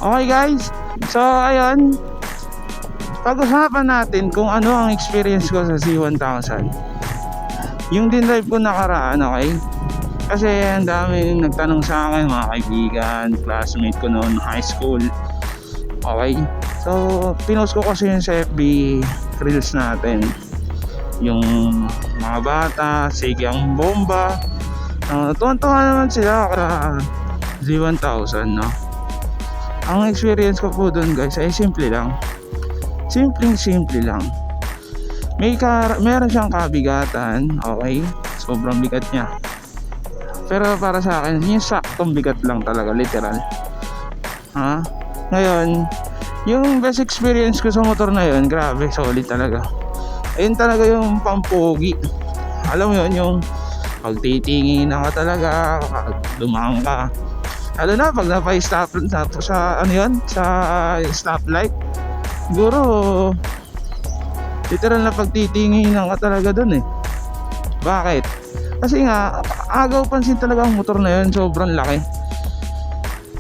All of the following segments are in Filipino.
Okay guys, so ayun, pag-usapan natin kung ano ang experience ko sa Z1000. Yung dinrive ko nakaraan, okay? Kasi ang daming nagtanong sa akin, mga kaibigan, classmate ko noon high school. Okay, so pinost ko kasi yun sa FB Reels natin, yung mga bata, sige ang bomba. Tuwan-tuwa naman sila ka Z1000, no? Ang experience ko po dun guys ay simple lang. Simple lang. Meron siyang kabigatan, okay? Sobrang bigat niya. Pero para sa akin, yung saktong bigat lang talaga, literal. Ngayon, yung best experience ko sa motor na yun, grabe, solid talaga. Ayun talaga yung pampogi. Alam mo yun, yung pagtitingin na ka talaga, dumaan ka. Lalo na pag napay-stop sa ano yun, sa stoplight. Siguro literal na pagtitingin ka talaga dun eh. Bakit? Kasi nga agaw pansin talaga ang motor na yun, sobrang laki.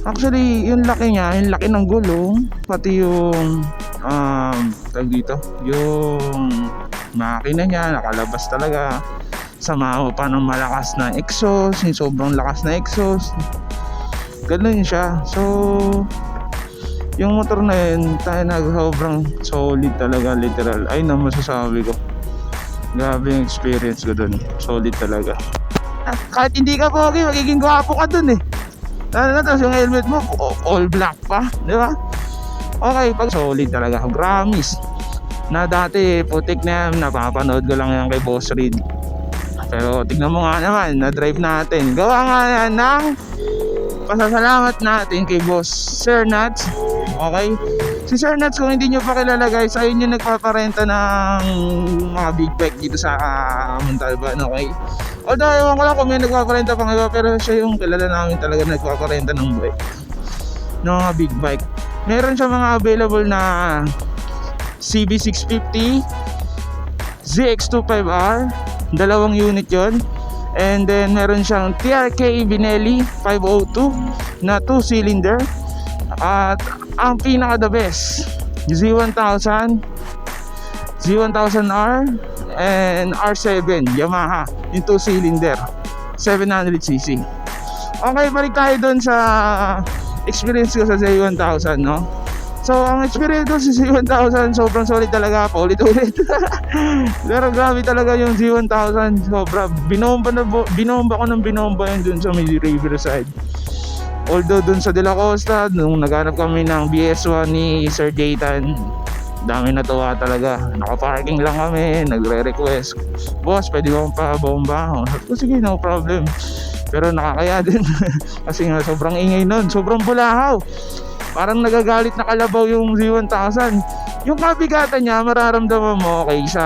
Actually yung laki niya, yung laki ng gulong, pati yung tag dito, yung makina niya nakalabas talaga. Sama pa ng malakas na exhaust, yung sobrang lakas na exhaust. Ganun siya. So yung motor na yun sobrang solid talaga, literal. Ay na masasabi ko, grabe yung experience ko dun, solid talaga. Kahit hindi ka pogi, magiging gwapo ka dun eh. Lalo na tapos yung helmet mo all black pa, di ba? Okay, pag solid talaga, promise. Na dati putik na yan, napapanood ko lang yan kay Boss Reed. Pero tignan mo nga naman, na-drive natin. Gawa nga yan ng pasasalamat natin kay Boss Sir Nats. Okay? Si Sir Nats, kung hindi nyo pa kilala guys, ayun yung nagpaparenta ng mga big bike dito sa Montalban, okay? Although ewan ko lang kung may nagpaparenta pang iba, pero siya yung kilala namin talaga nagpaparenta ng bike, ng mga big bike. Meron siya mga available na CB650, ZX25R, dalawang unit yon. And then meron siyang TRK Binelli 502 na 2-cylinder. At ang pinaka the best, Z1000, Z1000R and R7 Yamaha, yung 2-cylinder 700cc. Okay, balik tayo dun sa experience ko sa Z1000, no? So ang experience ko sa Z1000, sobrang solid talaga, paulit-ulit. Pero grabe talaga yung Z1000, sobra. Binomba ko ng binomba yun dun sa may Riverside. Although dun sa De La Costa, nung naghanap kami ng BS1 ni Sir Dayton, dami natuwa talaga. Nakaparking lang kami, nagre-request, boss pwede mo pa bomba? Sabi ko sige, no problem. Pero nakakaya din kasi nga sobrang ingay nun, sobrang bulahaw. Parang nagagalit na kalabaw yung Z1000. Yung kabigatan niya, mararamdaman mo okay sa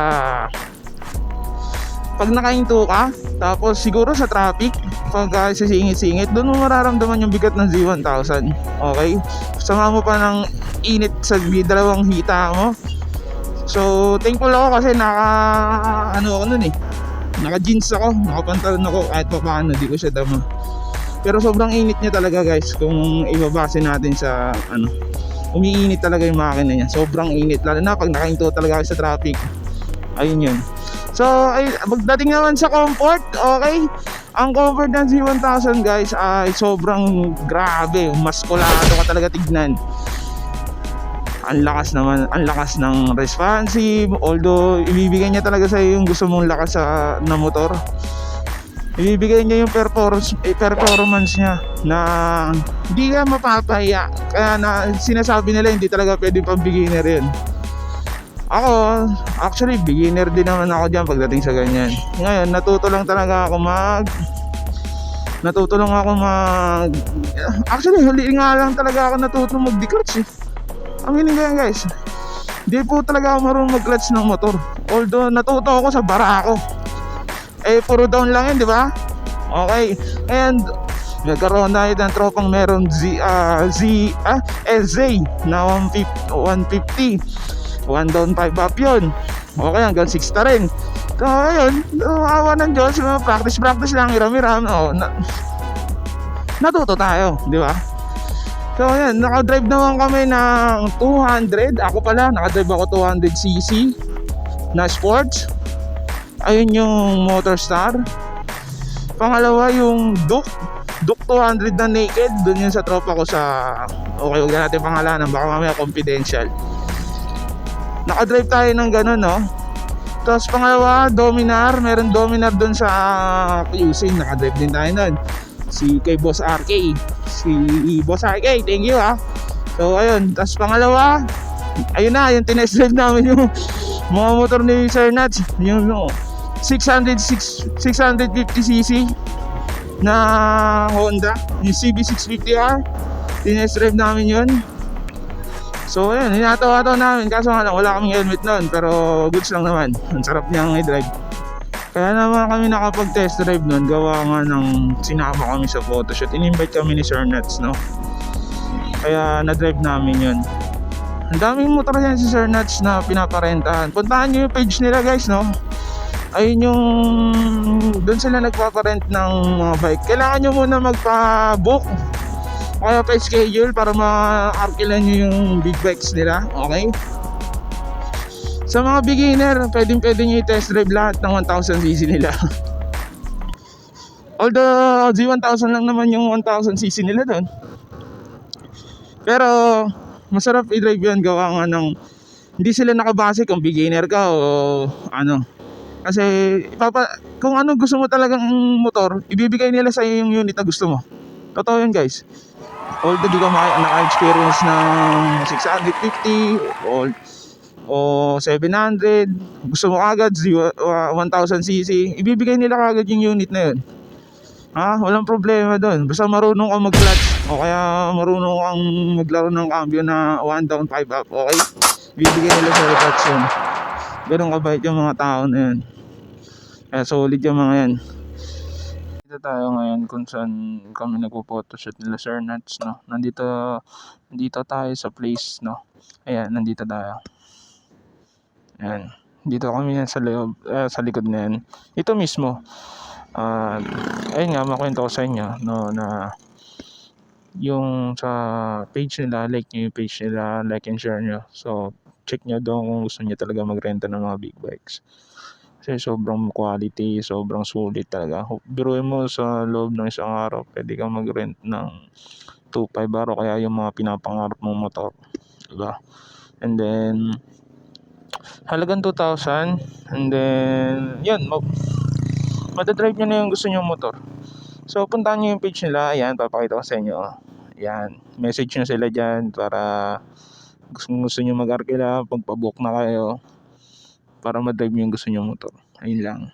pag nakahinto ka, tapos siguro sa traffic, pag sisingit-singit, doon mo mararamdaman yung bigat ng Z1000. Okay? Sama mo pa ng init sa dalawang hita mo. So thankful ako kasi naka jeans ako, nakapantalon ako, kahit pa paano di ko siya dama. Pero sobrang init niya talaga guys, kung ibabase natin sa umiinit talaga yung makina niya. Sobrang init, lalo na pag nakahinto talaga sa traffic. Ayun yun. So pagdating naman sa comfort, okay, ang comfort ng Z1000 guys ay sobrang grabe, maskulado ka talaga tignan. Ang lakas ng responsive, although ibibigay niya talaga sa yung gusto mong lakas na motor. Ibibigay niya yung performance niya na hindi ka mapapahiya. Kaya na sinasabi nila hindi talaga pwede pang beginner yun. Ako, actually beginner din naman ako dyan pagdating sa ganyan. Ngayon, natuto lang ako actually, huli nga lang talaga ako natuto mag-declutch eh. Aminin ko yan guys, hindi po talaga ako marunong mag-clutch ng motor. Although natuto ako sa Barako, puro down lang yun, di ba? Okay, and nagkaroon na ng tropang meron LZ na 150, 1 down 5 up yun. Okay, hanggang 6 na rin. So ayun, awa ng Diyos, practice lang, hiram-hiram. Natuto tayo, di ba? So ayan, nakadrive naman kami ng 200. Ako pala, nakadrive ako 200cc na sports. Ayun yung Motorstar. Pangalawa yung Duke 200 na naked. Doon yun sa tropa ko sa... Okay, huwag natin pangalanan, baka mamaya confidential. Nakadrive tayo ng ganun, no? Tapos pangalawa, Dominar. Meron Dominar doon sa QC. Nakadrive din tayo nun. Si kay Boss RK. Si Boss RK, thank you ha. So ayun, tapos pangalawa, ayun na, yung tinest drive namin yung mga motor ni Sir Nats. Yung 650cc na Honda, yung CB650R. Tinest drive namin yun. So ayun, hinatawa-tawa namin, kaso nga lang wala kaming helmet noon, pero goods lang naman. Ang sarap niyang i-drive. Kaya naman kami nakapag-test drive noon, gawa nga ng sinama kami sa photoshoot. In-invite kami ni Sir Nats, no? Kaya na-drive namin yun. Ang daming motor yan si Sir Nats na pinaparentahan. Puntahan nyo yung page nila guys, no? Ayun yung... doon sila nagpaparent ng mga bike. Kailangan nyo muna magpa-book kaya pa-schedule para ma-arkilan nyo yung big bikes nila. Okay? Sa mga beginner, pwede nyo i-test drive lahat ng 1000cc nila. Although G1000 lang naman yung 1000cc nila doon. Pero masarap i-drive yun, gawa nga ng hindi sila nakabase kung beginner ka o ano. Kasi kung ano gusto mo talagang motor, ibibigay nila sa iyo yung unit na gusto mo. Totoo yun guys. Although di ka naka-experience ng 650 o 700, gusto mo agad 1000cc, ibibigay nila agad yung unit na yun. Walang problema doon. Basta marunong kang mag-clutch o kaya marunong kang maglaro ng cambio na 1 down 5 up, okay? Bibigay nila sa clutch yun. Ganun kabait yung mga tao na yun. Kaya solid yung mga yan. Dito tayo ngayon kung saan kami nagpo-photoshoot nila Sir Nats, no? Nandito tayo sa place, no? Ayan, nandito tayo. Ayan. Dito kami yan sa loob, sa likod na yan. Ito mismo. Ayun nga, makwento ko sa inyo, no, na yung sa page nila, like nyo yung page nila, like and share nyo. So, check nyo doon kung gusto nyo talaga magrenta ng mga big bikes. Kasi sobrang quality, sobrang sulit talaga. Biruin mo sa loob ng isang araw, pwede kang mag-rent ng 2.5 araw, kaya yung mga pinapangarap mong motor, diba? And then halagang 2,000. And then yun, madadrive nyo na yung gusto nyo motor. So puntahan nyo yung page nila. Ayan, papakita ko sa inyo. Ayan, message nyo sila dyan para gusto nyo mag-arkila, pagpabook na kayo para madrive nyo yung gusto nyo motor. Ayun lang.